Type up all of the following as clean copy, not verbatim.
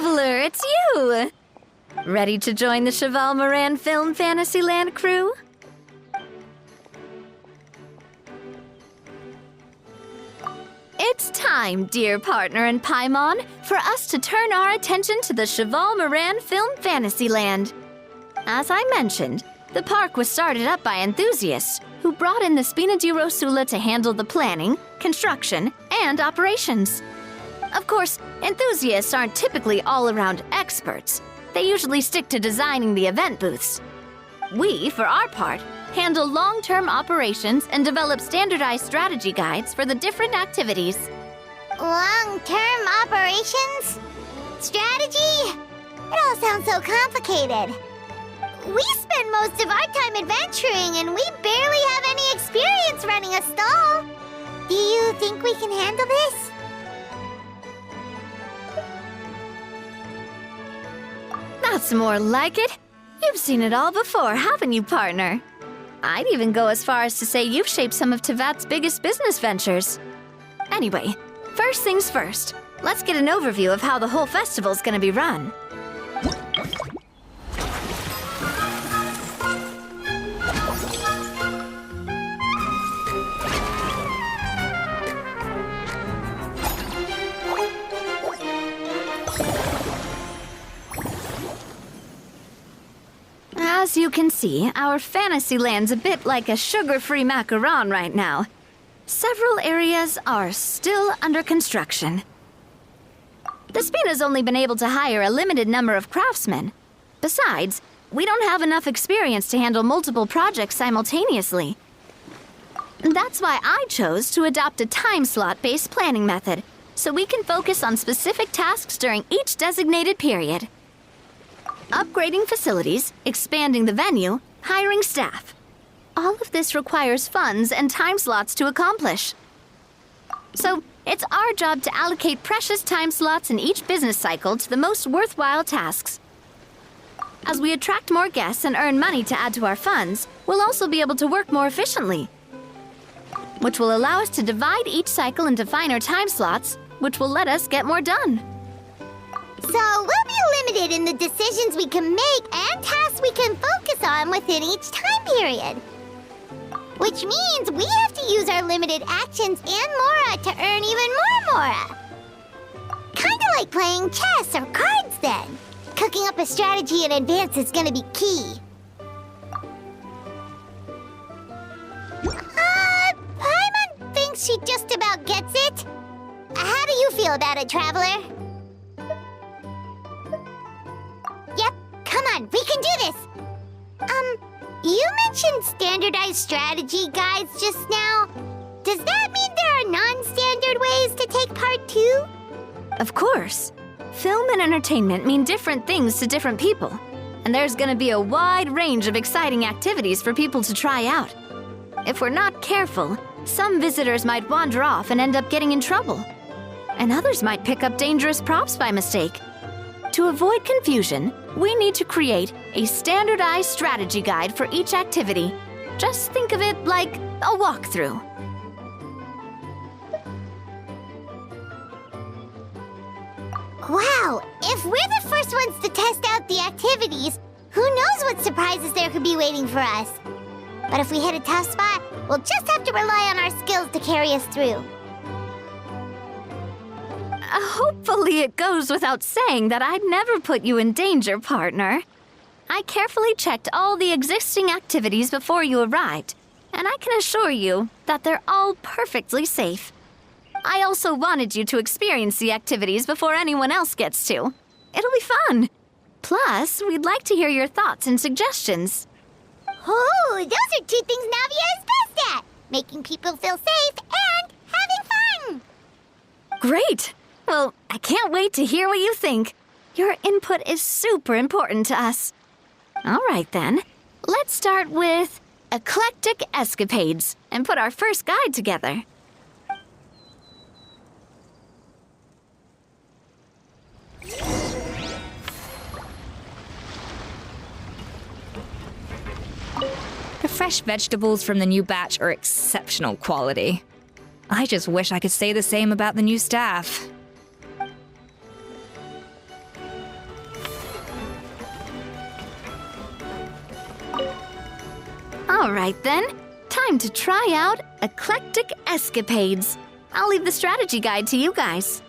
Traveler, it's you! Ready to join the Cheval Moran Film Fantasyland crew? It's time, dear partner and Paimon, for us to turn our attention to the Cheval Moran Film Fantasyland. As I mentioned, the park was started up by enthusiasts who brought in the Spina di Rosula to handle the planning, construction, and operations. Of course, enthusiasts aren't typically all-around experts. They usually stick to designing the event booths. We, for our part, handle long-term operations and develop standardized strategy guides for the different activities. Long-term operations? Strategy? It all sounds so complicated. We spend most of our time adventuring, and we barely have any experience running a stall. Do you think we can handle this? That's more like it. You've seen it all before, haven't you, partner? I'd even go as far as to say you've shaped some of Tevat's biggest business ventures. Anyway, first things first. Let's get an overview of how the whole festival's gonna be run. As you can see, our Fantasyland's a bit like a sugar-free macaron right now. Several areas are still under construction. The Spina's only been able to hire a limited number of craftsmen. Besides, we don't have enough experience to handle multiple projects simultaneously. That's why I chose to adopt a time slot-based planning method, so we can focus on specific tasks during each designated period. Upgrading facilities, expanding the venue, hiring staff. All of this requires funds and time slots to accomplish. So, it's our job to allocate precious time slots in each business cycle to the most worthwhile tasks. As we attract more guests and earn money to add to our funds, we'll also be able to work more efficiently, which will allow us to divide each cycle into finer time slots, which will let us get more done. So we'll be limited in the decisions we can make and tasks we can focus on within each time period. Which means we have to use our limited actions and Mora to earn even more Mora. Kinda like playing chess or cards then. Cooking up a strategy in advance is gonna be key. Paimon thinks she just about gets it. How do you feel about it, Traveler? Yep, come on, we can do this! You mentioned standardized strategy guides just now. Does that mean there are non-standard ways to take part too? Of course. Film and entertainment mean different things to different people, and there's gonna be a wide range of exciting activities for people to try out. If we're not careful, some visitors might wander off and end up getting in trouble, and others might pick up dangerous props by mistake. To avoid confusion, we need to create a standardized strategy guide for each activity. Just think of it like a walkthrough. Wow, if we're the first ones to test out the activities, who knows what surprises there could be waiting for us. But if we hit a tough spot, we'll just have to rely on our skills to carry us through. Hopefully it goes without saying that I'd never put you in danger, partner. I carefully checked all the existing activities before you arrived, and I can assure you that they're all perfectly safe. I also wanted you to experience the activities before anyone else gets to. It'll be fun. Plus, we'd like to hear your thoughts and suggestions. Oh, those are two things Navia is best at! Making people feel safe and having fun! Great! Well, I can't wait to hear what you think. Your input is super important to us. All right, then. Let's start with Eclectic Escapades and put our first guide together. The fresh vegetables from the new batch are exceptional quality. I just wish I could say the same about the new staff. All right then, time to try out Eclectic Escapades. I'll leave the strategy guide to you guys.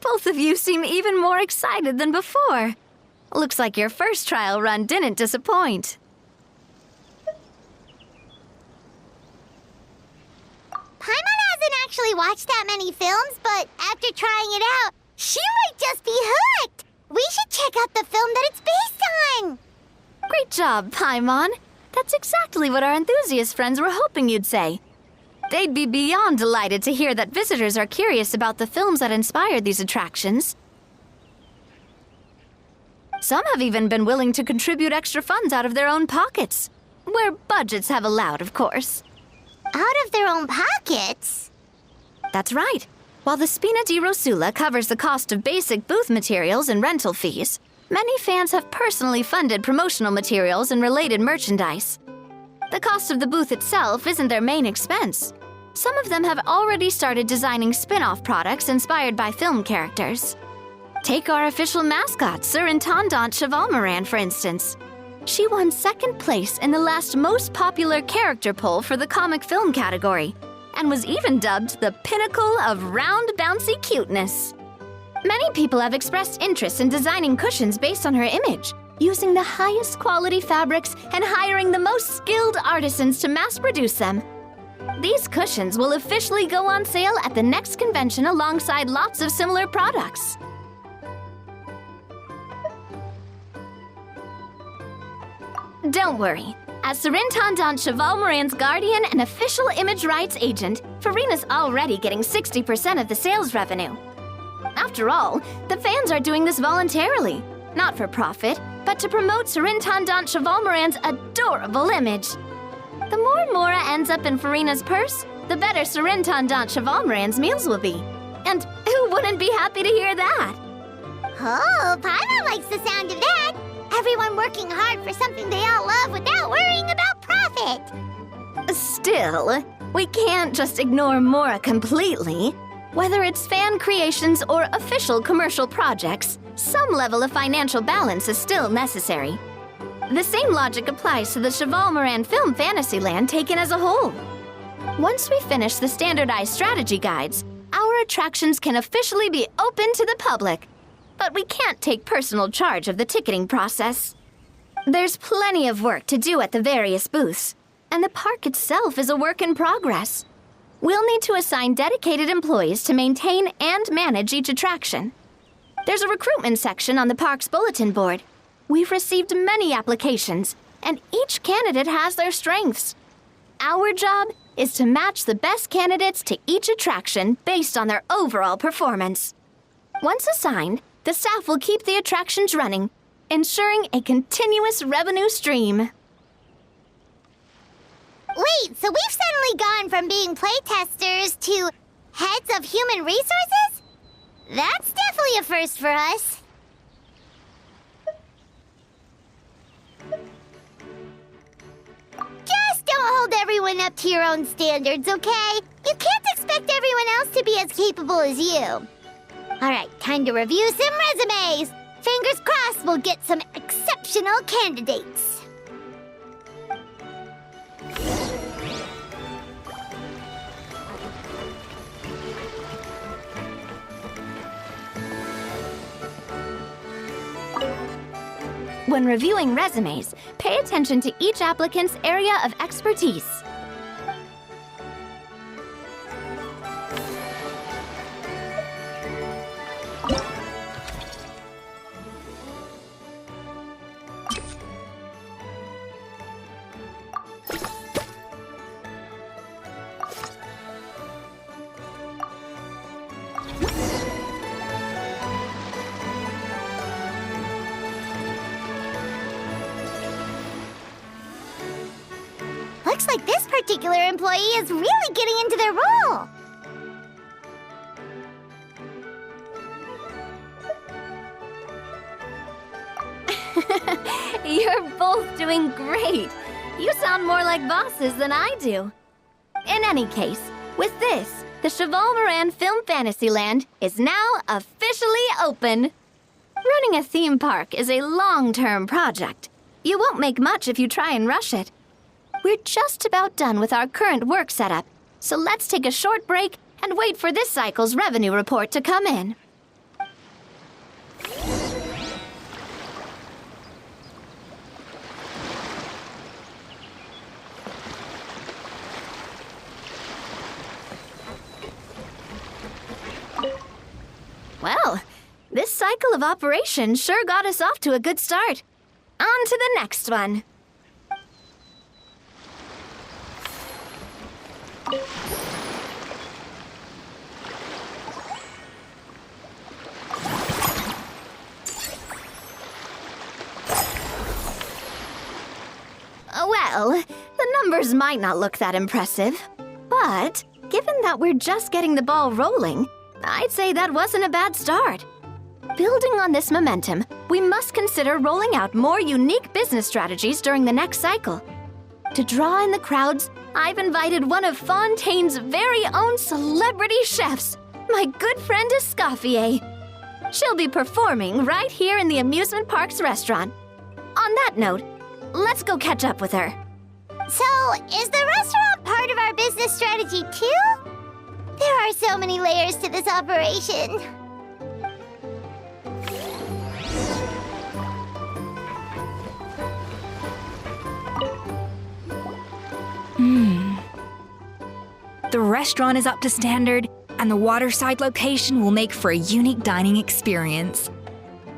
Both of you seem even more excited than before. Looks like your first trial run didn't disappoint. Paimon hasn't actually watched that many films, but after trying it out, she might just be hooked! We should check out the film that it's based on! Great job, Paimon. That's exactly what our enthusiast friends were hoping you'd say. They'd be beyond delighted to hear that visitors are curious about the films that inspired these attractions. Some have even been willing to contribute extra funds out of their own pockets. Where budgets have allowed, of course. Out of their own pockets? That's right. While the Spina di Rosula covers the cost of basic booth materials and rental fees, many fans have personally funded promotional materials and related merchandise. The cost of the booth itself isn't their main expense. Some of them have already started designing spin-off products inspired by film characters. Take our official mascot, Surintendant Chevalmoran, for instance. She won second place in the last most popular character poll for the comic film category, and was even dubbed the pinnacle of round, bouncy cuteness. Many people have expressed interest in designing cushions based on her image, using the highest quality fabrics and hiring the most skilled artisans to mass produce them. These cushions will officially go on sale at the next convention alongside lots of similar products. Don't worry. As Surintendant Chevalmoran's guardian and official image rights agent, Farina's already getting 60% of the sales revenue. After all, the fans are doing this voluntarily, not for profit, but to promote Surintendant Chevalmoran's adorable image. The more Mora ends up in Farina's purse, the better Surintendant Chevalmoran's meals will be. And who wouldn't be happy to hear that? Oh, Paimon likes the sound of that! Everyone working hard for something they all love without worrying about profit! Still, we can't just ignore Mora completely. Whether it's fan creations or official commercial projects, some level of financial balance is still necessary. The same logic applies to the Chevalmoran Film Fantasyland taken as a whole. Once we finish the standardized strategy guides, our attractions can officially be open to the public. But we can't take personal charge of the ticketing process. There's plenty of work to do at the various booths, and the park itself is a work in progress. We'll need to assign dedicated employees to maintain and manage each attraction. There's a recruitment section on the park's bulletin board. We've received many applications, and each candidate has their strengths. Our job is to match the best candidates to each attraction based on their overall performance. Once assigned, the staff will keep the attractions running, ensuring a continuous revenue stream. Wait, so we've suddenly gone from being playtesters to heads of human resources? That's definitely a first for us. Just don't hold everyone up to your own standards, okay? You can't expect everyone else to be as capable as you. All right, time to review some resumes. Fingers crossed we'll get some exceptional candidates. When reviewing resumes, pay attention to each applicant's area of expertise. Looks like this particular employee is really getting into their role. You're both doing great. You sound more like bosses than I do. In any case, with this, the Cheval Moran Film Fantasyland is now officially open. Running a theme park is a long-term project. You won't make much if you try and rush it. We're just about done with our current work setup, so let's take a short break and wait for this cycle's revenue report to come in. Well, this cycle of operation sure got us off to a good start. On to the next one. Well, the numbers might not look that impressive, but given that we're just getting the ball rolling, I'd say that wasn't a bad start. Building on this momentum, we must consider rolling out more unique business strategies during the next cycle. To draw in the crowds, I've invited one of Fontaine's very own celebrity chefs, my good friend Escoffier. She'll be performing right here in the amusement park's restaurant. On that note, let's go catch up with her. So, is the restaurant part of our business strategy too? There are so many layers to this operation. The restaurant is up to standard, and the waterside location will make for a unique dining experience.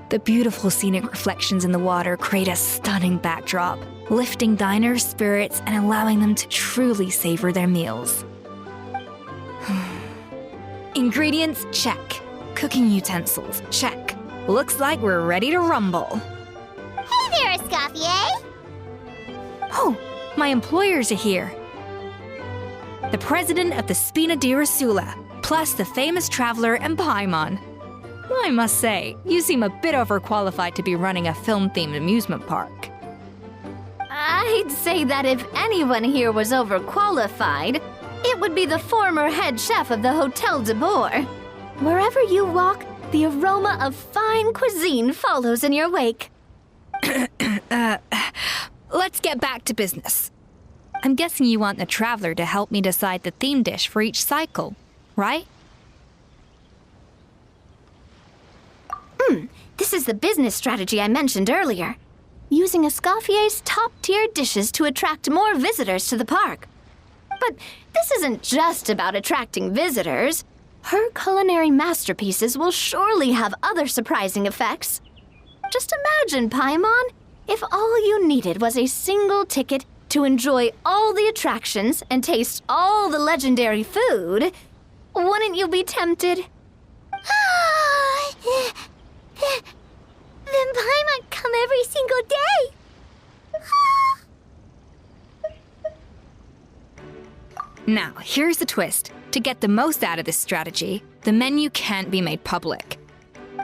The beautiful scenic reflections in the water create a stunning backdrop, lifting diners' spirits and allowing them to truly savor their meals. Ingredients, check. Cooking utensils, check. Looks like we're ready to rumble. Hey there, Escoffier! Oh, my employers are here. The president of the Spina di Rasula, plus the famous traveler and Paimon. I must say, you seem a bit overqualified to be running a film-themed amusement park. I'd say that if anyone here was overqualified, it would be the former head chef of the Hotel de Boer. Wherever you walk, the aroma of fine cuisine follows in your wake. Let's get back to business. I'm guessing you want the traveler to help me decide the theme dish for each cycle, right? This is the business strategy I mentioned earlier. Using Escoffier's top-tier dishes to attract more visitors to the park. But this isn't just about attracting visitors. Her culinary masterpieces will surely have other surprising effects. Just imagine, Paimon, If all you needed was a single ticket to enjoy all the attractions and taste all the legendary food, wouldn't you be tempted? Then Paimon come every single day. Now, here's the twist. To get the most out of this strategy, the menu can't be made public.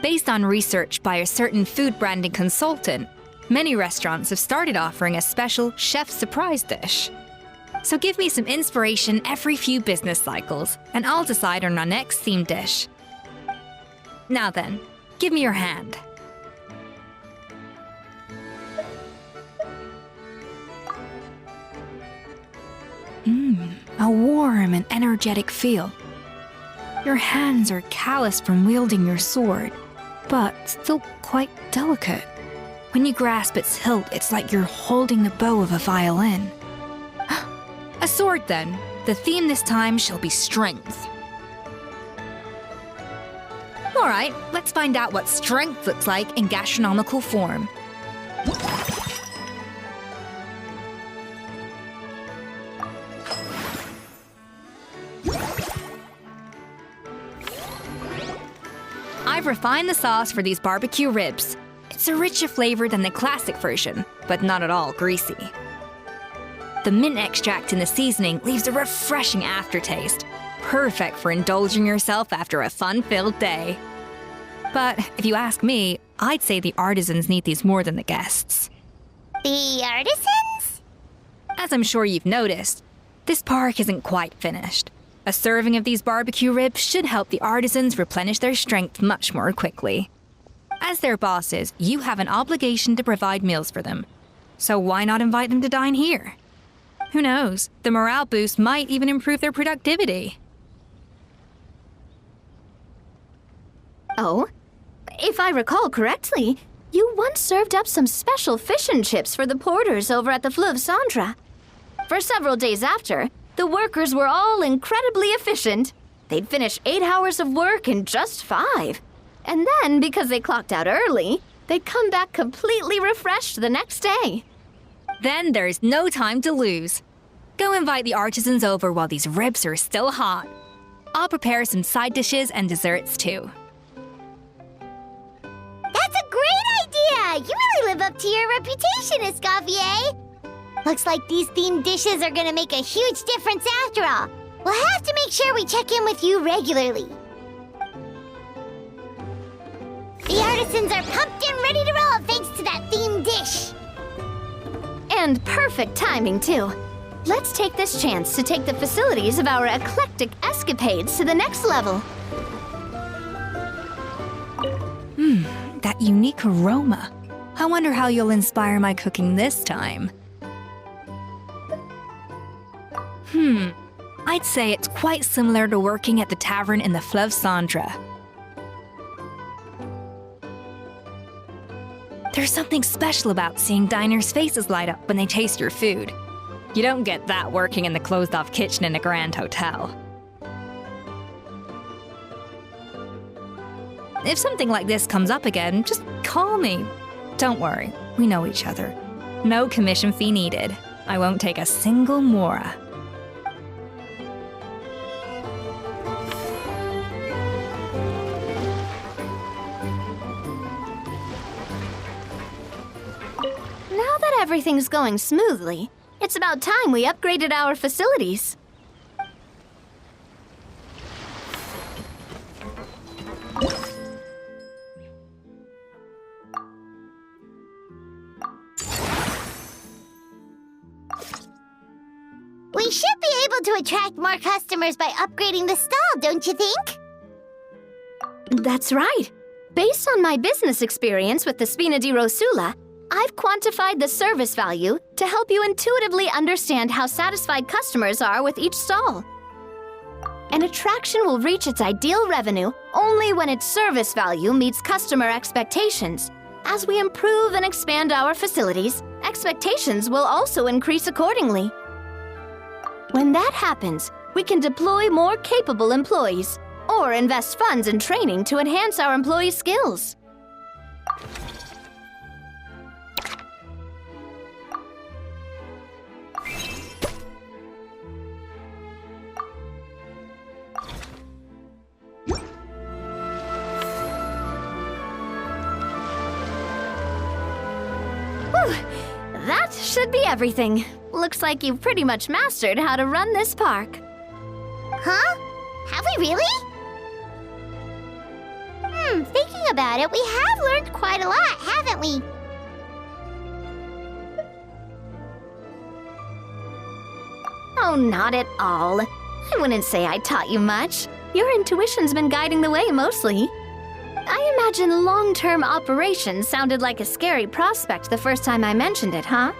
Based on research by a certain food branding consultant, many restaurants have started offering a special chef surprise dish. So give me some inspiration every few business cycles, and I'll decide on our next themed dish. Now then, give me your hand. A warm and energetic feel. Your hands are calloused from wielding your sword, but still quite delicate. When you grasp its hilt, it's like you're holding the bow of a violin. A sword, then. The theme this time shall be strength. All right, let's find out what strength looks like in gastronomical form. I've refined the sauce for these barbecue ribs. It's a richer flavor than the classic version, but not at all greasy. The mint extract in the seasoning leaves a refreshing aftertaste, perfect for indulging yourself after a fun-filled day. But if you ask me, I'd say the artisans need these more than the guests. The artisans? As I'm sure you've noticed, this park isn't quite finished. A serving of these barbecue ribs should help the artisans replenish their strength much more quickly. As their bosses, you have an obligation to provide meals for them. So why not invite them to dine here? Who knows? The morale boost might even improve their productivity. Oh, if I recall correctly, you once served up some special fish and chips for the porters over at the Fleuve Cendra. For several days after, the workers were all incredibly efficient. They'd finish 8 hours of work in just 5. And then, because they clocked out early, they'd come back completely refreshed the next day. Then there's no time to lose. Go invite the artisans over while these ribs are still hot. I'll prepare some side dishes and desserts too. That's a great idea! You really live up to your reputation, Escoffier. Looks like these themed dishes are gonna make a huge difference after all. We'll have to make sure we check in with you regularly. The artisans are pumped and ready to roll thanks to that themed dish. And perfect timing, too. Let's take this chance to take the facilities of our eclectic escapades to the next level. That unique aroma. I wonder how you'll inspire my cooking this time. I'd say it's quite similar to working at the tavern in the Fleuve Cendra. There's something special about seeing diners' faces light up when they taste your food. You don't get that working in the closed-off kitchen in a grand hotel. If something like this comes up again, just call me. Don't worry, we know each other. No commission fee needed. I won't take a single mora. Now that everything's going smoothly, it's about time we upgraded our facilities. We should be able to attract more customers by upgrading the stall, don't you think? That's right. Based on my business experience with the Spina di Rosula, I've quantified the service value to help you intuitively understand how satisfied customers are with each stall. An attraction will reach its ideal revenue only when its service value meets customer expectations. As we improve and expand our facilities, expectations will also increase accordingly. When that happens, we can deploy more capable employees or invest funds in training to enhance our employees' skills. should be everything. Looks like you've pretty much mastered how to run this park. Huh? Have we really? Thinking about it, we have learned quite a lot, haven't we? Oh, not at all. I wouldn't say I taught you much. Your intuition's been guiding the way mostly. I imagine long-term operations sounded like a scary prospect the first time I mentioned it, huh?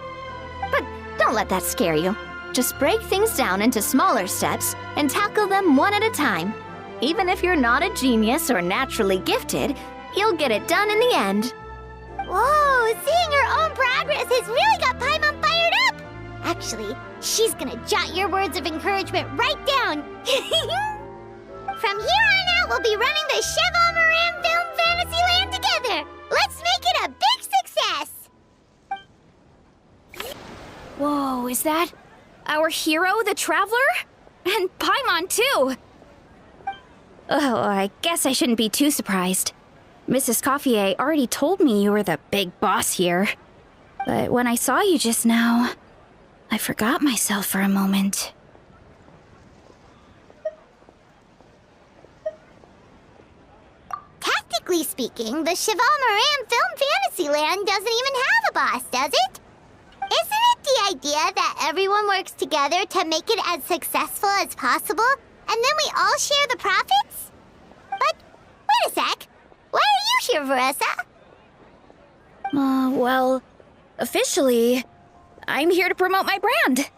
But don't let that scare you. Just break things down into smaller steps and tackle them one at a time. Even if you're not a genius or naturally gifted, you'll get it done in the end. Whoa, seeing your own progress has really got Paimon fired up! Actually, she's gonna jot your words of encouragement right down. From here on out, we'll be running the Cheval Moran Film Fantasyland together. Let's make it a big success! Whoa, is that our hero, the Traveler? And Paimon, too! Oh, I guess I shouldn't be too surprised. Mrs. Coiffier already told me you were the big boss here. But when I saw you just now, I forgot myself for a moment. Tactically speaking, the Cheval Moran Film Fantasyland doesn't even have a boss, does it? Isn't it the idea that everyone works together to make it as successful as possible, and then we all share the profits? But, wait a sec. Why are you here, Veressa? Well, officially, I'm here to promote my brand.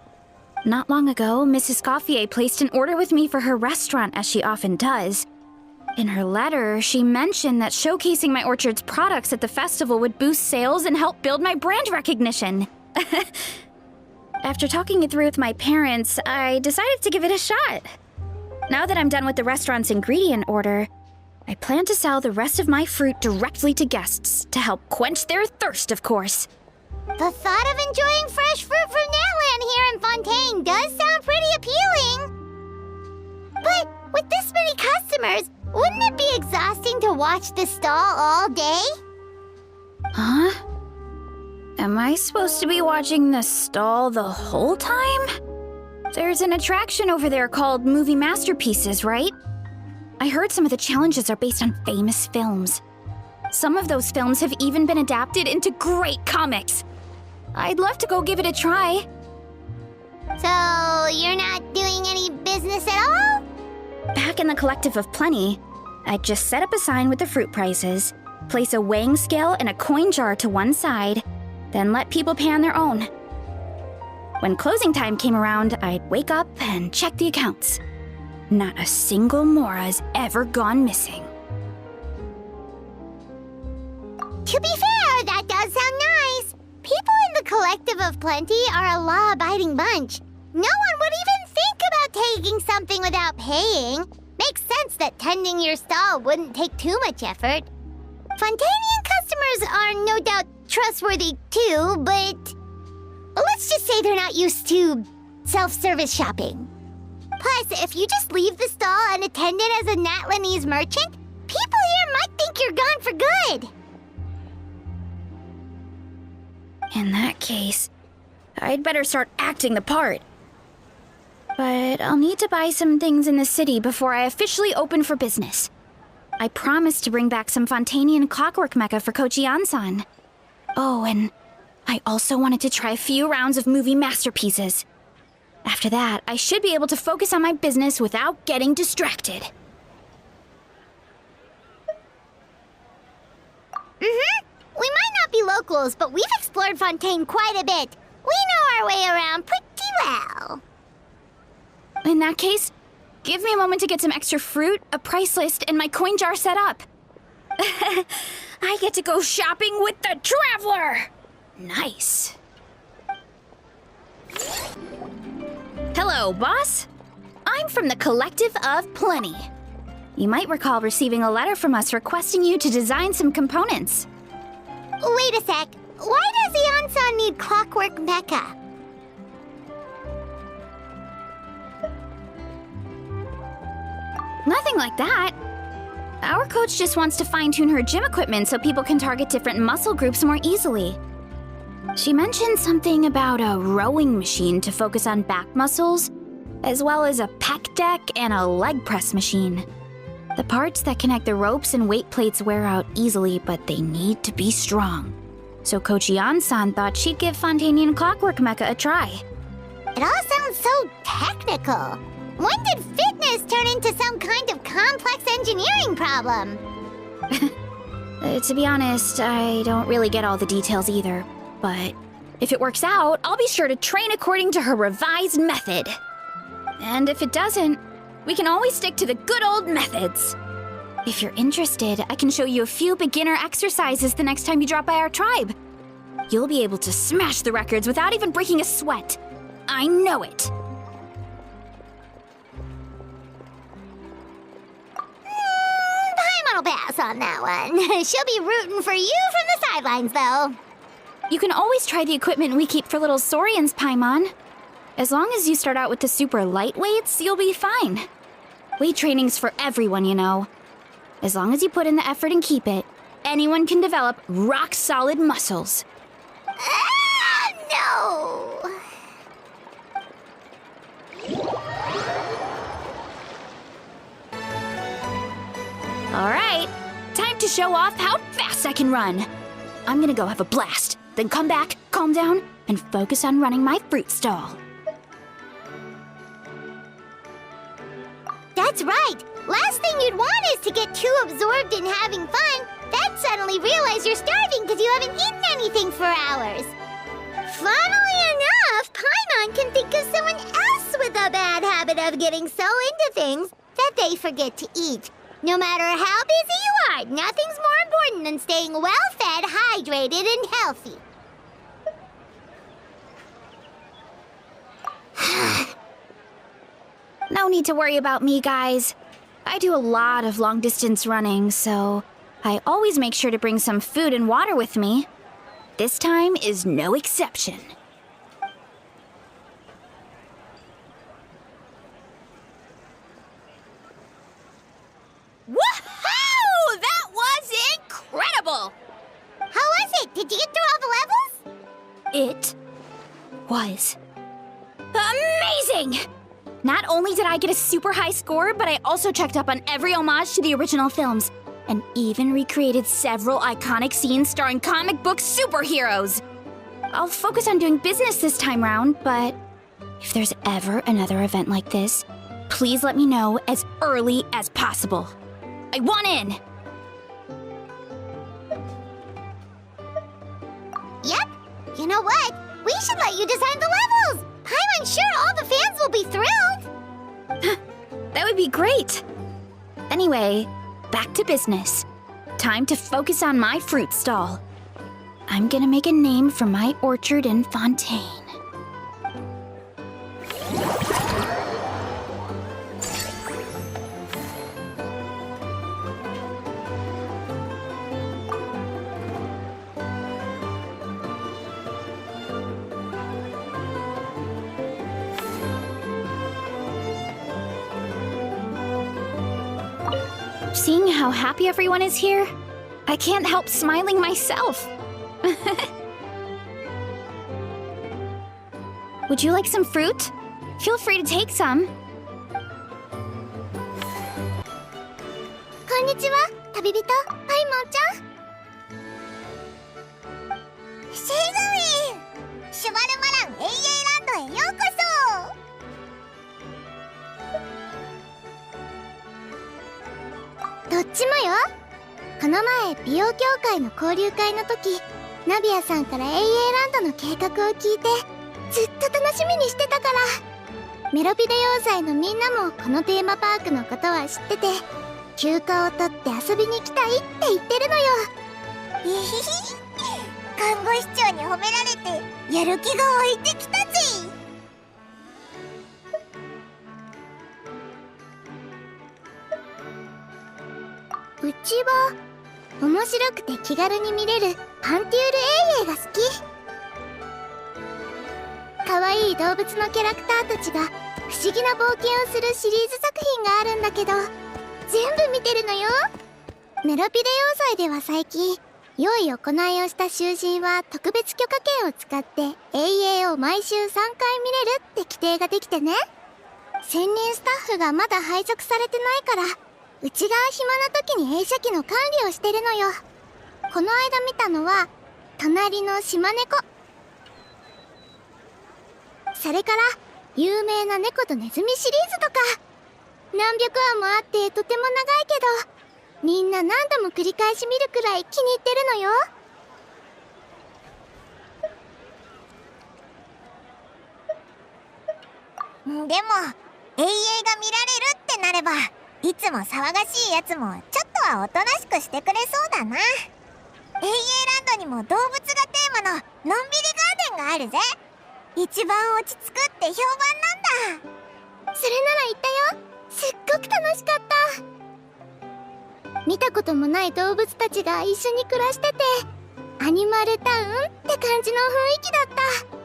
Not long ago, Mrs. Coiffier placed an order with me for her restaurant, as she often does. In her letter, she mentioned that showcasing my orchard's products at the festival would boost sales and help build my brand recognition. After talking it through with my parents, I decided to give it a shot. Now that I'm done with the restaurant's ingredient order, I plan to sell the rest of my fruit directly to guests to help quench their thirst, of course. The thought of enjoying fresh fruit from Natland here in Fontaine does sound pretty appealing. But with this many customers, wouldn't it be exhausting to watch the stall all day? Huh? Am I supposed to be watching the stall the whole time? There's an attraction over there called Movie Masterpieces, right? I heard some of the challenges are based on famous films. Some of those films have even been adapted into great comics. I'd love to go give it a try. So, you're not doing any business at all? Back in the Collective of Plenty, I'd just set up a sign with the fruit prices, place a weighing scale and a coin jar to one side, then let people pay on their own. When closing time came around, I'd wake up and check the accounts. Not a single Mora's ever gone missing. To be fair, that does sound nice. People in the Collective of Plenty are a law-abiding bunch. No one would even think about taking something without paying. Makes sense that tending your stall wouldn't take too much effort. Fontainian customers are no doubt trustworthy too, but let's just say they're not used to self-service shopping. Plus, if you just leave the stall unattended as a Natlanese merchant, people here might think you're gone for good. In that case, I'd better start acting the part. But I'll need to buy some things in the city before I officially open for business. I promised to bring back some Fontainian clockwork mecha for Kochi-an-san. Oh, and I also wanted to try a few rounds of movie masterpieces. After that, I should be able to focus on my business without getting distracted. We might not be locals, but we've explored Fontaine quite a bit. We know our way around pretty well. In that case, give me a moment to get some extra fruit, a price list, and my coin jar set up. I get to go shopping with the Traveler! Nice. Hello, boss. I'm from the Collective of Plenty. You might recall receiving a letter from us requesting you to design some components. Wait a sec. Why does Ian-san need clockwork mecha? Nothing like that. Our coach just wants to fine-tune her gym equipment so people can target different muscle groups more easily. She mentioned something about a rowing machine to focus on back muscles, as well as a pec deck and a leg press machine. The parts that connect the ropes and weight plates wear out easily, but they need to be strong. So Coach Yan-san thought she'd give Fontanian Clockwork Mecha a try. It all sounds so technical. When did fitness turn into some kind of complex engineering problem? To be honest, I don't really get all the details either. But if it works out, I'll be sure to train according to her revised method. And if it doesn't, we can always stick to the good old methods. If you're interested, I can show you a few beginner exercises the next time you drop by our tribe. You'll be able to smash the records without even breaking a sweat. I know it. Paimon will pass on that one. She'll be rooting for you from the sidelines, though. You can always try the equipment we keep for little Saurians, Paimon. As long as you start out with the super lightweights, you'll be fine. Weight training's for everyone, you know. As long as you put in the effort and keep it, anyone can develop rock-solid muscles. No! All right, time to show off how fast I can run. I'm gonna go have a blast, then come back, calm down, and focus on running my fruit stall. That's right! Last thing you'd want is to get too absorbed in having fun, then suddenly realize you're starving because you haven't eaten anything for hours. Funnily enough, Paimon can think of someone else with a bad habit of getting so into things that they forget to eat. No matter how busy you are, nothing's more important than staying well-fed, hydrated, and healthy. No need to worry about me, guys. I do a lot of long-distance running, so I always make sure to bring some food and water with me. This time is no exception. Woohoo! That was incredible! How was it? Did you get through all the levels? It was amazing! Not only did I get a super high score, but I also checked up on every homage to the original films, and even recreated several iconic scenes starring comic book superheroes. I'll focus on doing business this time round, but if there's ever another event like this, please let me know as early as possible. I want in! Yep. You know what? We should let you design the levels! I'm sure all the fans will be thrilled! That would be great! Anyway, back to business. Time to focus on my fruit stall. I'm gonna make a name for my orchard in Fontaine. Seeing how happy everyone is here, I can't help smiling myself. Would you like some fruit? Feel free to take some. Konnichiwa, 旅人、パイモンちゃん。シェイグウィン、シュバルマラン永遠ランドへようこそ。どっちもよ。この前美容協会の交流会の時、ナビアさんから永遠ランドの計画を聞いてずっと楽しみにしてたから。メロピデ要塞のみんなもこのテーマパークのことは知ってて、休暇を取って遊びに来たいって言ってるのよ。えへへ、看護師長に褒められてやる気が湧いてきたぜ。うちは面白くて気軽に見れるパンテュールエイエイが好き。かわいい動物のキャラクターたちが不思議な冒険をするシリーズ作品があるんだけど、全部見てるのよ。メロピデ要塞では最近良い行いをした囚人は特別許可券を使って永遠を毎週3回見れるって規定ができてね。専任スタッフがまだ配属されてないから、うちが暇な時に映写機の管理をしてるのよ。この間見たのは隣の島猫、それから有名な猫とネズミシリーズとか、何百話もあってとても長いけど、みんな何度も繰り返し見るくらい気に入ってるのよ。でも永遠が見られるってなれば、いつも騒がしいやつもちょっとはおとなしくしてくれそうだな。永遠ランドにも動物がテーマののんびりガーデンがあるぜ。一番落ち着くって評判なんだ。それなら行ったよ。すっごく楽しかった。見たこともない動物たちが一緒に暮らしてて、アニマルタウンって感じの雰囲気だった。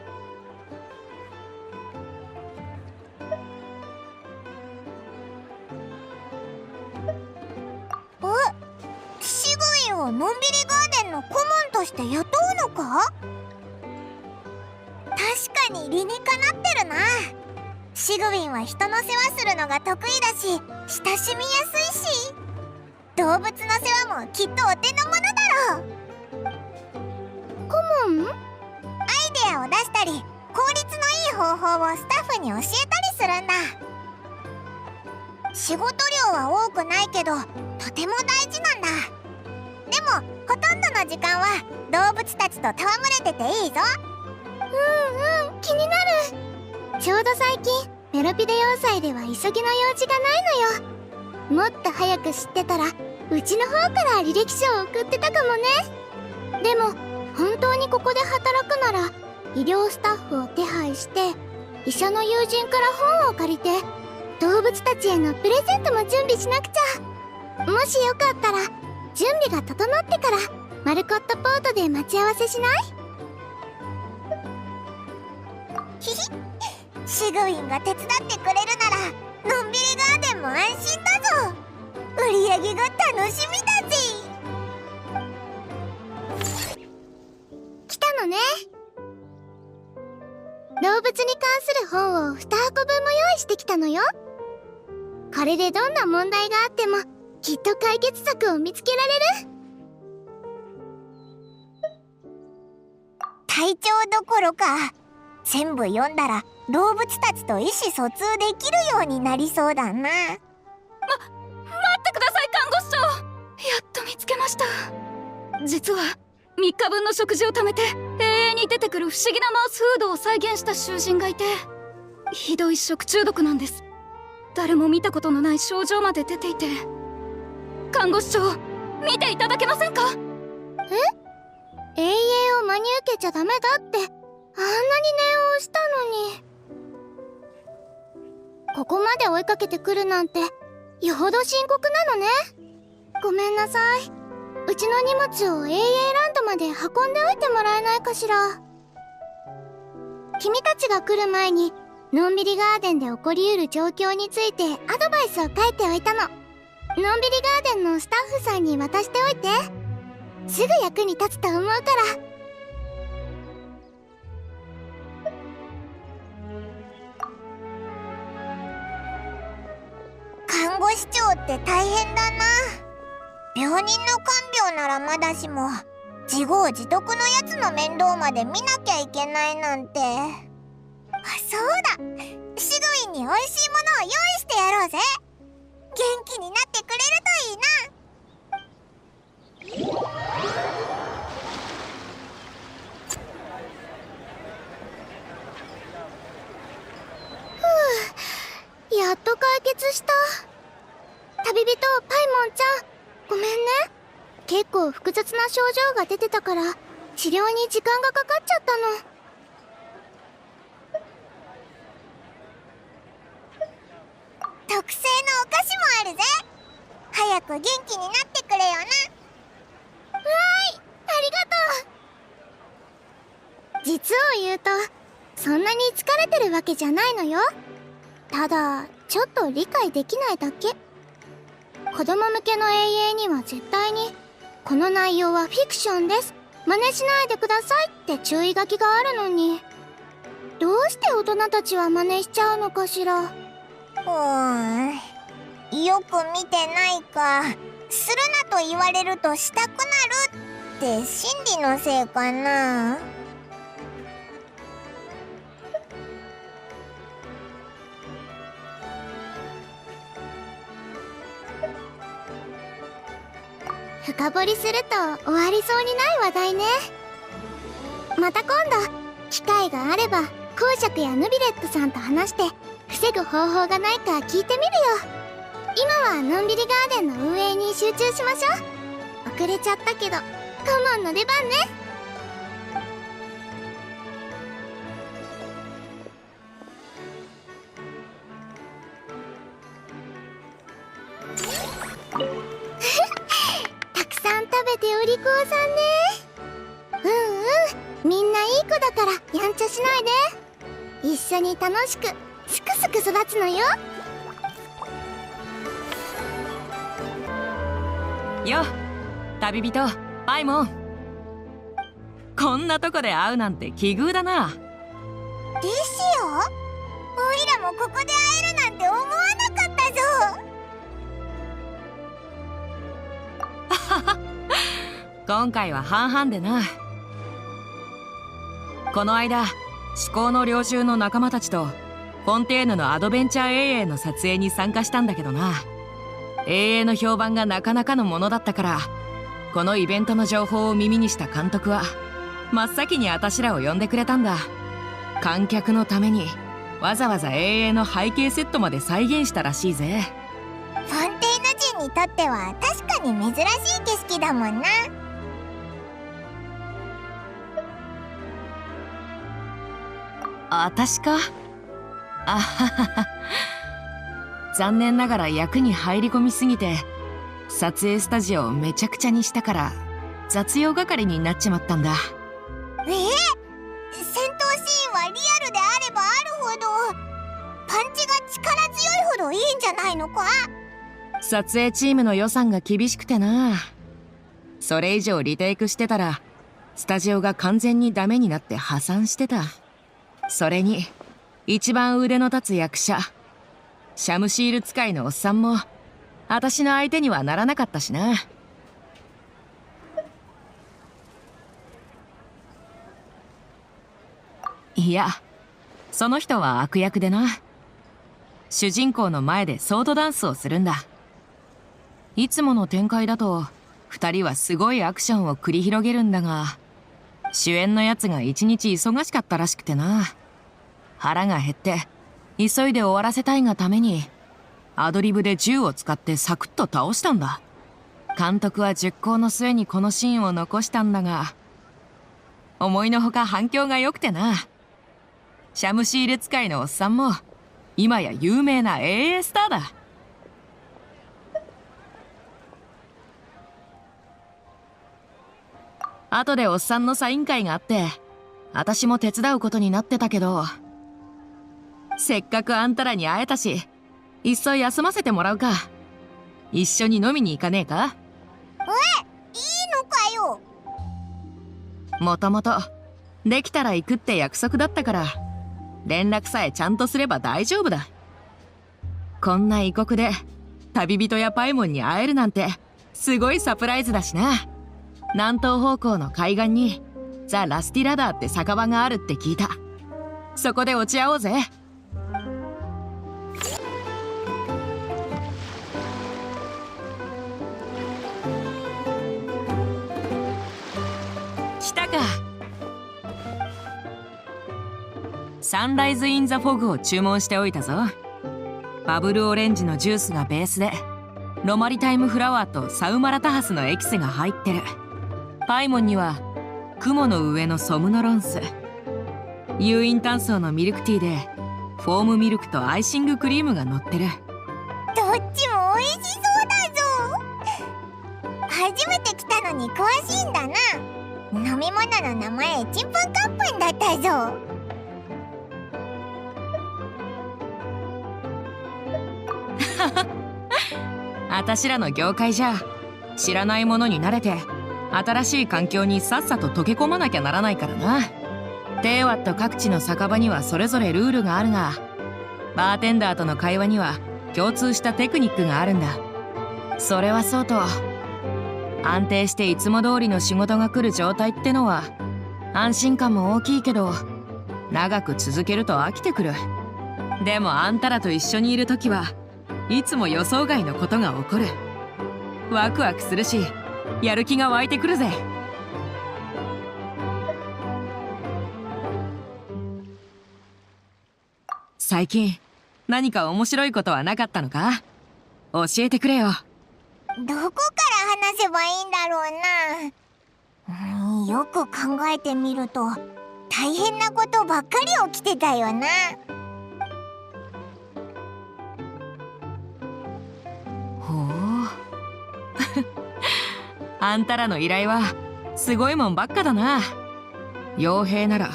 シグインをのんびりガーデンの顧問として雇うのか？確かに理にかなってるな。シグウィンは人の世話するのが得意だし、親しみやすいし、動物の世話もきっとお手の物だろう。顧問？アイデアを出したり、効率のいい方法をスタッフに教えたりするんだ。仕事量は多くないけど、とても大事なんだ。でもほとんどの時間は動物たちと戯れてていいぞ。気になる。ちょうど最近メロピデ要塞では急ぎの用事がないのよ。もっと早く知ってたら、うちの方から履歴書を送ってたかもね。でも本当にここで働くなら、医療スタッフを手配して医者の友人から本を借りて、動物たちへのプレゼントも準備しなくちゃ。もしよかったら準備が整ってからマルコットポートで待ち合わせしない？ヒヒッ、シグウィンが手伝ってくれるなら、のんびりガーデンも安心だぞ。売り上げが楽しみだぜ。来たのね。動物に関する本を2箱分も用意してきたのよ。これでどんな問題があってもきっと解決策を見つけられる。体調どころか、全部読んだら動物たちと意思疎通できるようになりそうだな。待ってください、看護師長。やっと見つけました。実は3日分の食事を貯めて永遠に出てくる不思議なマウスフードを再現した囚人がいて、ひどい食中毒なんです。誰も見たことのない症状まで出ていて、看護師長、見ていただけませんか？永遠を真に受けちゃダメだって、あんなに念を押したのに。ここまで追いかけてくるなんてよほど深刻なのね。ごめんなさい。うちの荷物を永遠ランドまで運んでおいてもらえないかしら。君たちが来る前にのんびりガーデンで起こりうる状況についてアドバイスを書いておいたの。のんびりガーデンのスタッフさんに渡しておいて。すぐ役に立つと思うから。看護師長って大変だな。病人の看病ならまだしも、自業自得のやつの面倒まで見なきゃいけないなんて。そうだ、シグウィンに美味しいものを用意してやろうぜ。元気になってくれるといいな。やっと解決した。旅人パイモンちゃん、ごめんね。結構複雑な症状が出てたから治療に時間がかかっちゃったの。特製のお菓子もあるぜ。早く元気になってくれよな。ありがとう。実を言うと、そんなに疲れてるわけじゃないのよ。ただちょっと理解できないだけ。子供向けの永遠には絶対にこの内容はフィクションです。真似しないでくださいって注意書きがあるのに。どうして大人たちは真似しちゃうのかしら。よく見てないか。するなと言われるとしたくなるって心理のせいかな。深掘りすると終わりそうにない話題ね。また今度機会があれば公爵やヌビレットさんと話して防ぐ方法がないか聞いてみるよ。今はのんびりガーデンの運営に集中しましょう。遅れちゃったけど顧問の出番ね。たくさん食べてお利口さんね。みんないい子だからやんちゃしないで。一緒に楽しくすくすく育つのよ。よ、旅人パイモン。こんなとこで会うなんて奇遇だな。リシオ、おいらもここで会えるなんて思わなかったぞ。今回は半々でな。この間至高の領袖の仲間たちとフォンテーヌのアドベンチャー永遠の撮影に参加したんだけどな。永遠の評判がなかなかのものだったから、このイベントの情報を耳にした監督は真っ先にあたしらを呼んでくれたんだ。観客のためにわざわざ永遠の背景セットまで再現したらしいぜ。フォンテーヌ人にとっては確かに珍しい景色だもんな。あたしか。あははは。残念ながら役に入り込みすぎて撮影スタジオをめちゃくちゃにしたから雑用係になっちまったんだ。戦闘シーンはリアルであればあるほどパンチが力強いほどいいんじゃないのか。撮影チームの予算が厳しくてな。それ以上リテイクしてたらスタジオが完全にダメになって破産してた。それに一番腕の立つ役者シャムシール使いのおっさんも私の相手にはならなかったしな。いや、その人は悪役でな。主人公の前でソードダンスをするんだ。いつもの展開だと二人はすごいアクションを繰り広げるんだが、主演のやつが一日忙しかったらしくてな。腹が減って急いで終わらせたいがためにアドリブで銃を使ってサクッと倒したんだ。監督は熟考の末にこのシーンを残したんだが、思いのほか反響が良くてな。シャムシール使いのおっさんも今や有名な AA スターだ。後でおっさんのサイン会があって私も手伝うことになってたけど、せっかくあんたらに会えたしいっそ休ませてもらうか。一緒に飲みに行かねえか。いいのかよ。もともとできたら行くって約束だったから連絡さえちゃんとすれば大丈夫だ。こんな異国で旅人やパイモンに会えるなんてすごいサプライズだしな。南東方向の海岸にザ・ラスティラダーって酒場があるって聞いた。そこで落ち合おうぜ。来たか。サンライズ・イン・ザ・フォグを注文しておいたぞ。バブルオレンジのジュースがベースでロマリタイムフラワーとサウマラタハスのエキスが入ってる。パイモンには雲の上のソムノロンス、有印炭素のミルクティーでフォームミルクとアイシングクリームが乗ってる。どっちも美味しそうだぞ。初めて来たのに詳しいんだな。飲み物の名前ちんぷんかんぷんだったぞ。あたしらの業界じゃ知らないものに慣れて新しい環境にさっさと溶け込まなきゃならないからな。テーワット各地の酒場にはそれぞれルールがあるが、バーテンダーとの会話には共通したテクニックがあるんだ。それはそうと、安定していつも通りの仕事が来る状態ってのは安心感も大きいけど、長く続けると飽きてくる。でもあんたらと一緒にいる時はいつも予想外のことが起こる。ワクワクするし、やる気が湧いてくるぜ。最近何か面白いことはなかったのか？教えてくれよ。どこから話せばいいんだろうな。よく考えてみると大変なことばっかり起きてたよな。ほうあんたらの依頼はすごいもんばっかだな。傭兵なら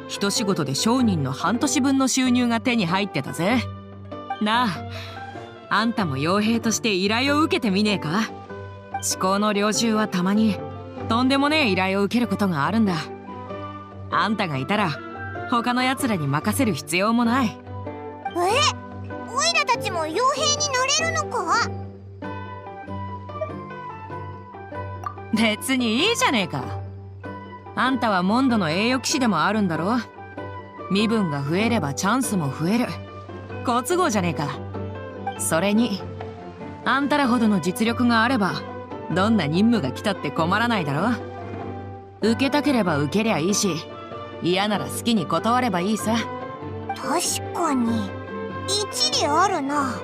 一仕事で商人の半年分の収入が手に入ってたぜ。なあ、あんたも傭兵として依頼を受けてみねえか？至高の猟銃はたまにとんでもねえ依頼を受けることがあるんだ。あんたがいたら他の奴らに任せる必要もない。オイラたちも傭兵になれるのか？別にいいじゃねえか。あんたはモンドの栄誉騎士でもあるんだろ。身分が増えればチャンスも増える。好都合じゃねえか。それにあんたらほどの実力があればどんな任務が来たって困らないだろ。受けたければ受けりゃいいし、嫌なら好きに断ればいいさ。確かに一理あるな。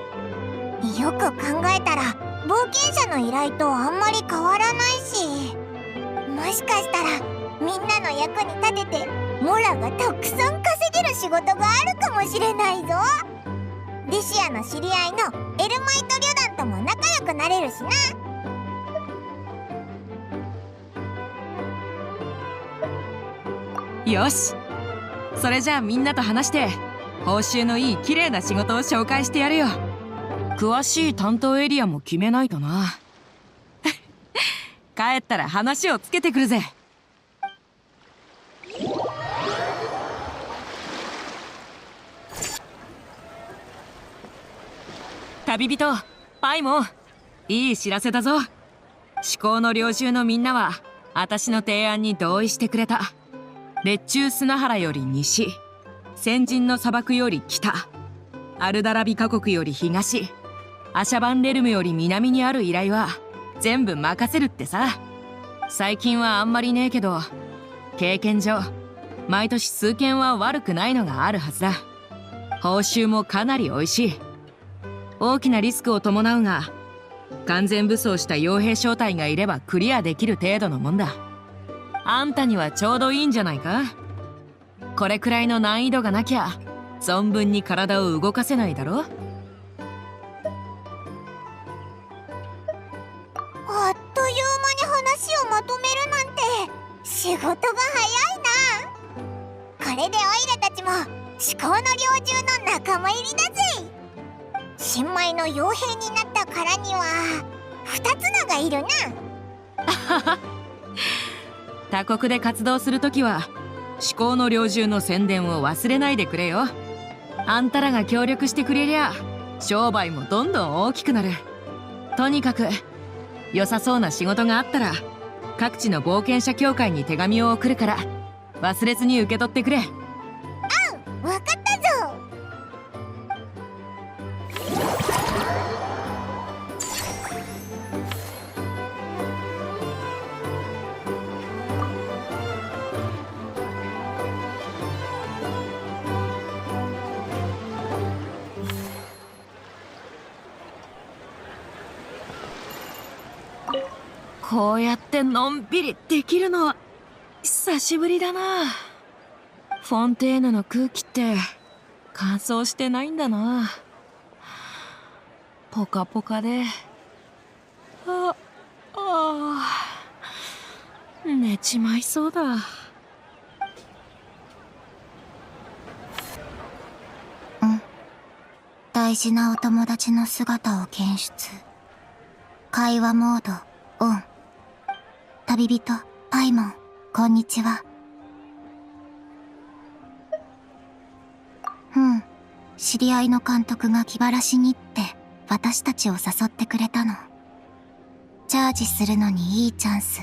よく考えたら冒険者の依頼とあんまり変わらないし、もしかしたらみんなの役に立ててモラがたくさん稼げる仕事があるかもしれないぞ。リシアの知り合いのエルマイト旅団とも仲良くなれるしな。よし、それじゃあみんなと話して報酬のいい綺麗な仕事を紹介してやるよ。詳しい担当エリアも決めないとな。帰ったら話をつけてくるぜ。旅人パイモン、いい知らせだぞ。至高の猟銃のみんなは私の提案に同意してくれた。列中砂原より西、先人の砂漠より北、アルダラビカ国より東、アシャバンレルムより南にある依頼は全部任せるってさ。最近はあんまりねえけど、経験上毎年数件は悪くないのがあるはずだ。報酬もかなり美味しい。大きなリスクを伴うが、完全武装した傭兵小隊がいればクリアできる程度のもんだ。あんたにはちょうどいいんじゃないか。これくらいの難易度がなきゃ存分に体を動かせないだろ。あっという間に話をまとめるなんて仕事が早いな。これでオイラたちも至高の猟銃の仲間入りだぜ。新米の傭兵になったからには二つのがいるな。他国で活動するときは至高の猟銃の宣伝を忘れないでくれよ。あんたらが協力してくれりゃ商売もどんどん大きくなる。とにかく良さそうな仕事があったら各地の冒険者協会に手紙を送るから忘れずに受け取ってくれ。わかったぞ。こうやってのんびりできるのは久しぶりだな。フォンテーヌの空気って乾燥してないんだな。ポカポカで、寝ちまいそうだ。大事なお友達の姿を検出。会話モードオン。旅人、パイモン、こんにちは。知り合いの監督が気晴らしにって私たちを誘ってくれたの。チャージするのにいいチャンス。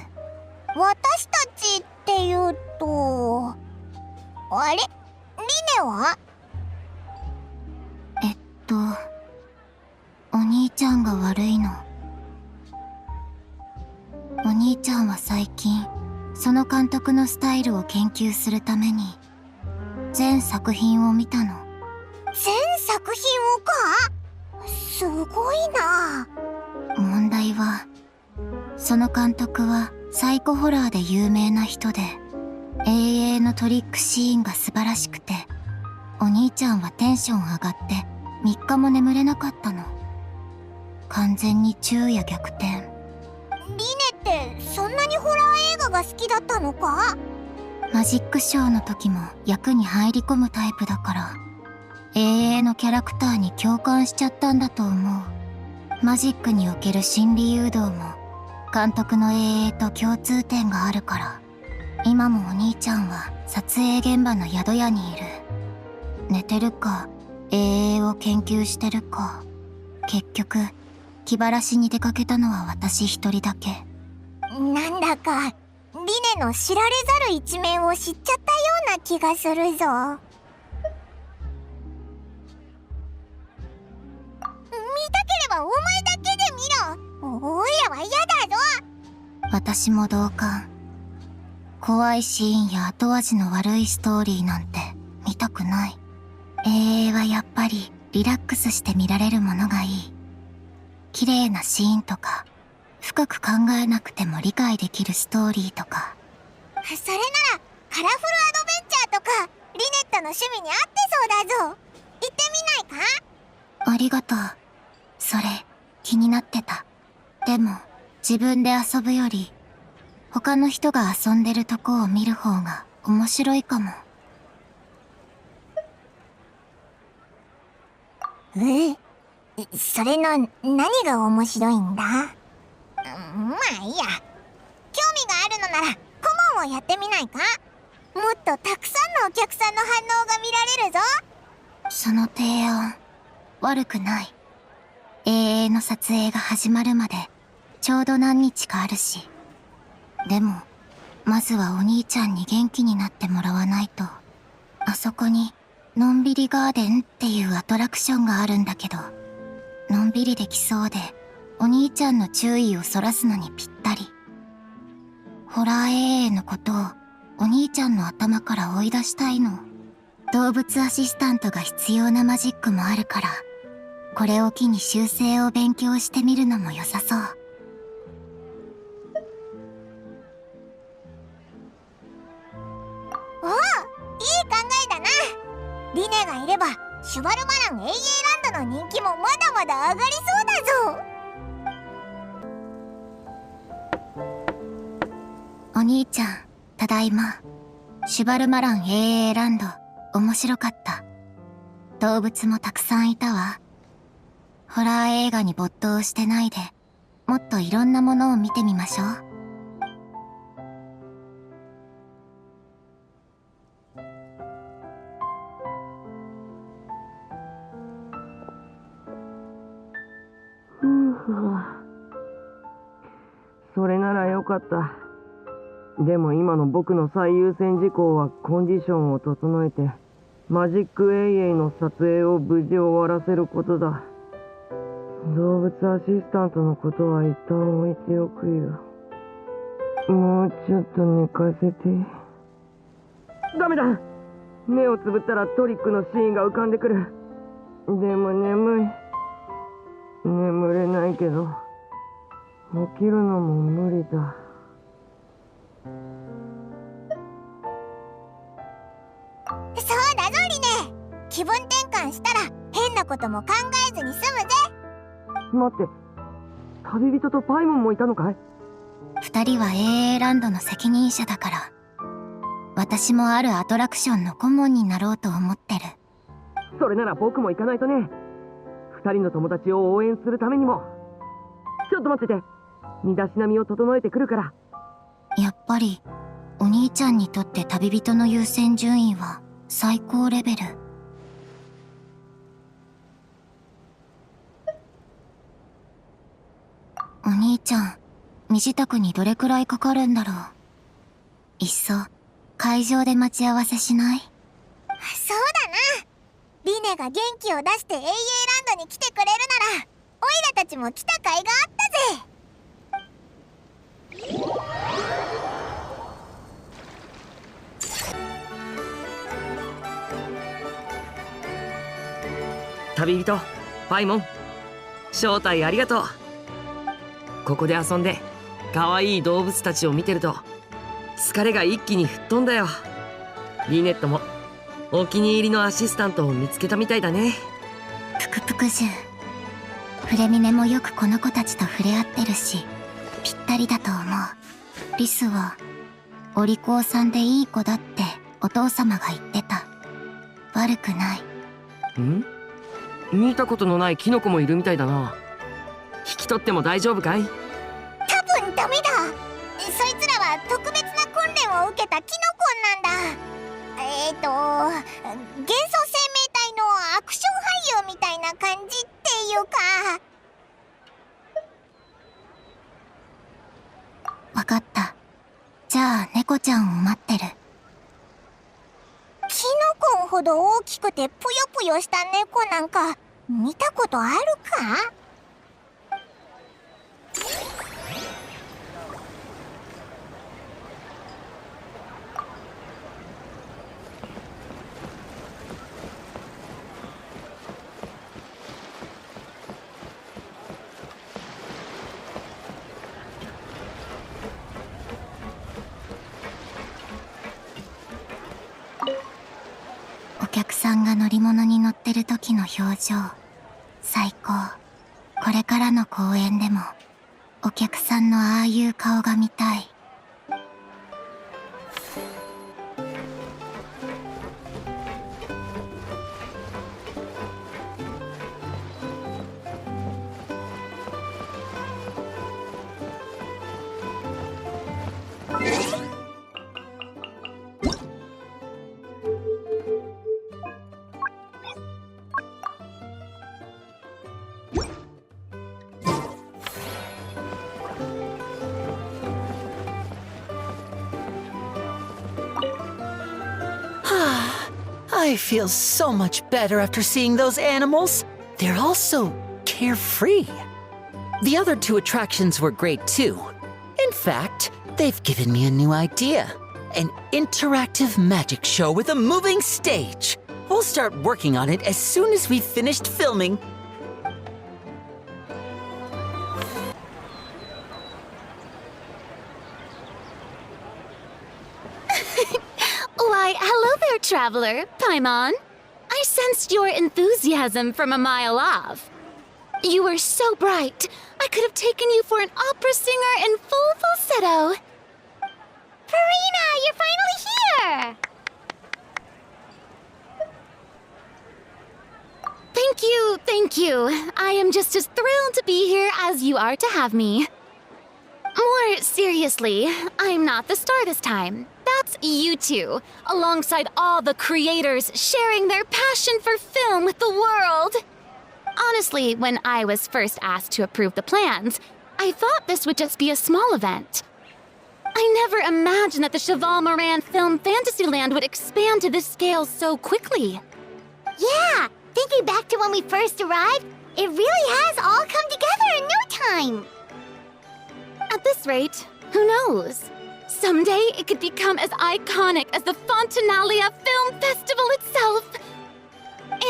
私たちっていうと、あれ、リネは？お兄ちゃんが悪いの。お兄ちゃんは最近その監督のスタイルを研究するために全作品を見たの。全作品をか？すごいな。問題は、その監督はサイコホラーで有名な人で、永遠のトリックシーンが素晴らしくて、お兄ちゃんはテンション上がって3日も眠れなかったの。完全に昼夜逆転。リネってそんなにホラー映画が好きだったのか？マジックショーの時も役に入り込むタイプだから、永遠のキャラクターに共感しちゃったんだと思う。マジックにおける心理誘導も監督の永遠と共通点があるから、今もお兄ちゃんは撮影現場の宿屋にいる。寝てるか永遠を研究してるか。結局気晴らしに出かけたのは私一人だけ。なんだかリネの知られざる一面を知っちゃったような気がするぞ。見たければお前だけで見ろ。おいらは嫌だぞ。私も同感。怖いシーンや後味の悪いストーリーなんて見たくない。永遠はやっぱりリラックスして見られるものがいい。綺麗なシーンとか、深く考えなくても理解できるストーリーとか。それならカラフルアドベンチャーとかリネットの趣味に合ってそうだぞ。行ってみないか？ありがとう。それ気になってた。でも自分で遊ぶより他の人が遊んでるとこを見る方が面白いかも。それの何が面白いんだ？まあいいや。興味があるのなら顧問をやってみないか？もっとたくさんのお客さんの反応が見られるぞ。その提案悪くない。永遠の撮影が始まるまでちょうど何日かあるし。でもまずはお兄ちゃんに元気になってもらわないと。あそこにのんびりガーデンっていうアトラクションがあるんだけど、のんびりできそうでお兄ちゃんの注意をそらすのにぴったり。ホラー永遠のことをお兄ちゃんの頭から追い出したいの。動物アシスタントが必要なマジックもあるから、これを機に修正を勉強してみるのも良さそう。おお、いい考えだな。リネがいればシュバルマラン永遠ランドの人気もまだまだ上がりそうだぞ。お兄ちゃん、ただいま。シュバルマラン永遠ランド、面白かった。動物もたくさんいたわ。ホラー映画に没頭してないで、もっといろんなものを見てみましょう。それならよかった。でも今の僕の最優先事項はコンディションを整えてマジックエイエイの撮影を無事終わらせることだ。動物アシスタントのことは一旦置いておくよ。もうちょっと寝かせて。ダメだ。目をつぶったらトリックのシーンが浮かんでくる。でも眠い。眠れないけど起きるのも無理だ。そうだぞリネ。気分転換したら変なことも考えずに済むぜ。待って、旅人とパイモンもいたのかい？2人は永遠ランドの責任者だから、私もあるアトラクションの顧問になろうと思ってる。それなら僕も行かないとね。2人の友達を応援するためにも。ちょっと待ってて、身だしなみを整えてくるから。ぱりお兄ちゃんにとって旅人の優先順位は最高レベル。お兄ちゃん、身支度にどれくらいかかるんだろう。いっそ会場で待ち合わせしない？そうだな。リネが元気を出して AA ランドに来てくれるなら、オイラたちも来た甲斐があったぜ。旅人パイモン、招待ありがとう。ここで遊んで可愛い動物たちを見てると疲れが一気に吹っ飛んだよ。リネットもお気に入りのアシスタントを見つけたみたいだね。ぷくぷくじゅう。フレミネもよくこの子たちと触れ合ってるし、ぴったりだと思う。リスはお利口さんでいい子だってお父様が言ってた。悪くない。見たことのないキノコもいるみたいだな。引き取っても大丈夫かい？多分ダメだ。そいつらは特別な訓練を受けたキノコなんだ。幻想生命体のアクション俳優みたいな感じっていうか。わかった。じゃあ猫ちゃんを待ってる。キノコンほど大きくてぷよぷよした猫なんか見たことあるか？お客さんが乗り物に乗ってる時の表情、最高。これからの公演でもお客さんのああいう顔が見たい。I feel so much better after seeing those animals. They're all so carefree. The other two attractions were great too. In fact, they've given me a new idea. An interactive magic show with a moving stage. We'll start working on it as soon as we've finished filming. Why, hello there, traveler, Paimon. I sensed your enthusiasm from a mile off. You were so bright, I could have taken you for an opera singer in full falsetto. Farina, you're finally here! Thank you. I am just as thrilled to be here as you are to have me. More seriously, I'm not the star this time. That's you two, alongside all the creators sharing their passion for film with the world. Honestly, when I was first asked to approve the plans, I thought this would just be a small event. I never imagined that the Cheval Moran Film Fantasyland would expand to this scale so quickly. Yeah, thinking back to when we first arrived, it really has all come together in no time. At this rate, who knows? Someday it could become as iconic as the Fontanalia Film Festival itself.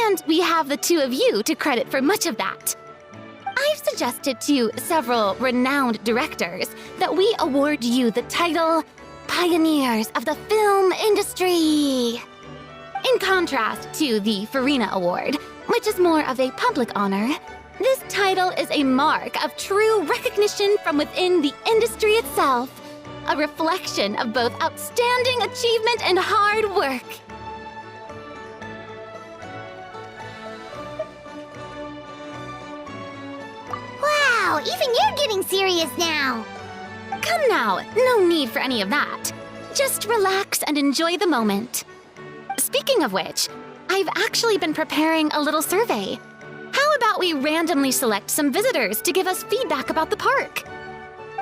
And we have the two of you to credit for much of that. I've suggested to several renowned directors that we award you the title Pioneers of the Film Industry. In contrast to the Farina Award, which is more of a public honor, this title is a mark of true recognition from within the industry itself, a reflection of both outstanding achievement and hard work. Wow, even you're getting serious now. Come now, no need for any of that. Just relax and enjoy the moment. Speaking of which, I've actually been preparing a little survey. How about we randomly select some visitors to give us feedback about the park?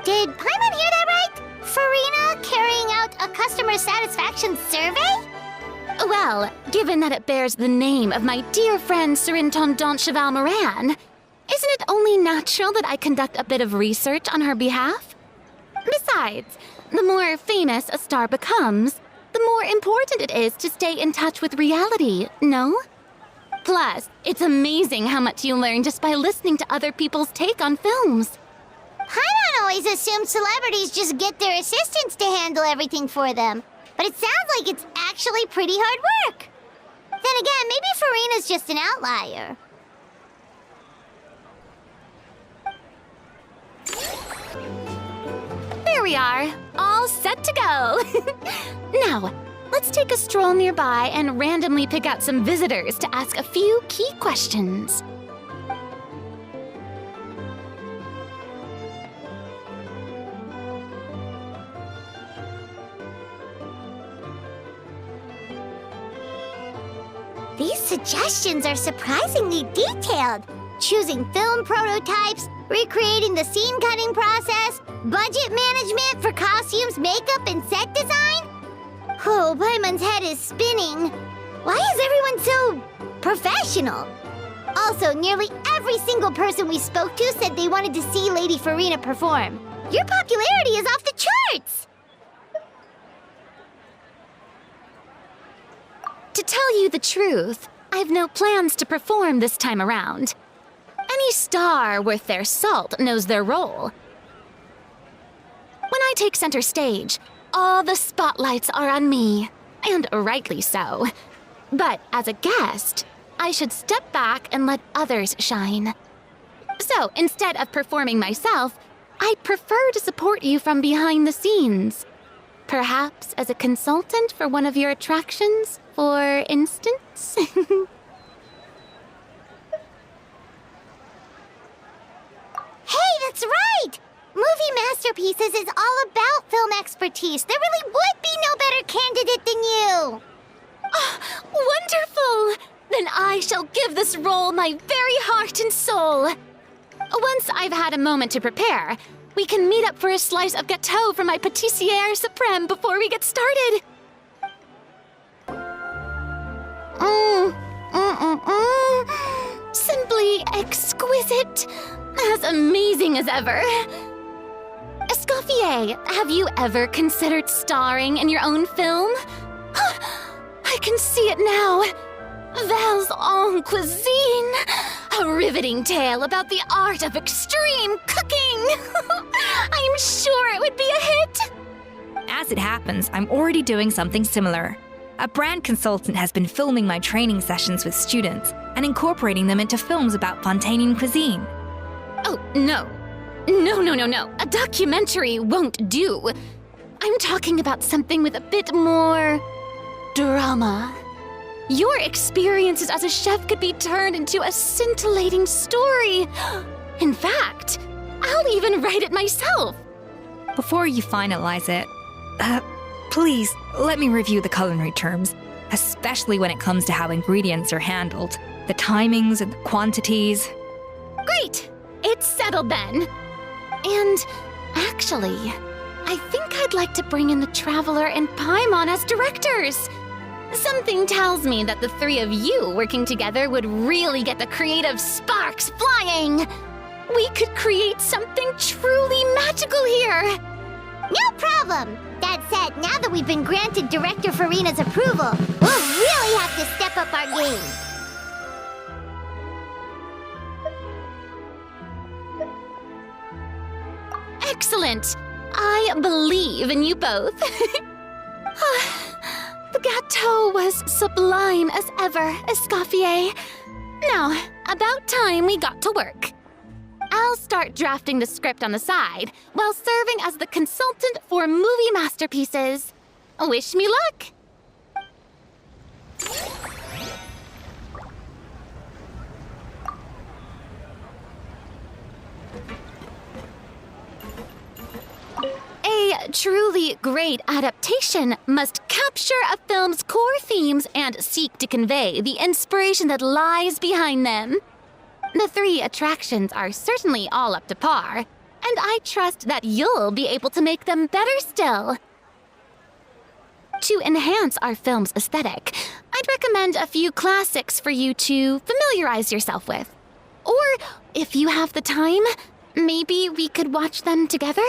Did Paimon hear that right? Farina carrying out a customer satisfaction survey? Well, given that it bears the name of my dear friend Surintendant Cheval Moran, isn't it only natural that I conduct a bit of research on her behalf? Besides, the more famous a star becomes, the more important it is to stay in touch with reality, no? Plus, it's amazing how much you learn just by listening to other people's take on films. Paimon always assumed celebrities just get their assistants to handle everything for them. But it sounds like it's actually pretty hard work. Then again, maybe Farina's just an outlier. There we are, all set to go. Now, let's take a stroll nearby and randomly pick out some visitors to ask a few key questions. These suggestions are surprisingly detailed. Choosing film prototypes, recreating the scene cutting process, budget management for costumes, makeup, and set design. Oh, Paimon's head is spinning. Why is everyone so professional? Also, nearly every single person we spoke to said they wanted to see Lady Farina perform. Your popularity is off the charts! To tell you the truth, I've no plans to perform this time around. Any star worth their salt knows their role. When I take center stage, all the spotlights are on me, and rightly so. But as a guest, I should step back and let others shine. So instead of performing myself, I'd prefer to support you from behind the scenes. Perhaps as a consultant for one of your attractions, for instance? Hey, that's right! Movie Masterpieces is all about film expertise. There really would be no better candidate than you! Oh, wonderful! Then I shall give this role my very heart and soul. Once I've had a moment to prepare, we can meet up for a slice of gâteau from my pâtissière suprême before we get started. Simply exquisite. As amazing as ever. Escoffier, have you ever considered starring in your own film? I can see it now. Val's en cuisine. A riveting tale about the art of extreme cooking. I'm sure it would be a hit. As it happens, I'm already doing something similar. A brand consultant has been filming my training sessions with students and incorporating them into films about Fontanian cuisine. Oh, no. No. A documentary won't do. I'm talking about something with a bit more drama. Your experiences as a chef could be turned into a scintillating story. In fact, I'll even write it myself. Before you finalize it, please let me review the culinary terms, especially when it comes to how ingredients are handled, the timings and the quantities. Great! It's settled then. And actually, I think I'd like to bring in the Traveler and Paimon as directors. Something tells me that the three of you working together would really get the creative sparks flying. We could create something truly magical here. No problem! That said, now that we've been granted Director Farina's approval, we'll really have to step up our game. Excellent! I believe in you both. The gâteau was sublime as ever, Escoffier. Now, about time we got to work. I'll start drafting the script on the side while serving as the consultant for movie masterpieces. Wish me luck! truly great adaptation must capture a film's core themes and seek to convey the inspiration that lies behind them. The 3 attractions are certainly all up to par, and I trust that you'll be able to make them better still. To enhance our film's aesthetic, I'd recommend a few classics for you to familiarize yourself with. Or, if you have the time, maybe we could watch them together?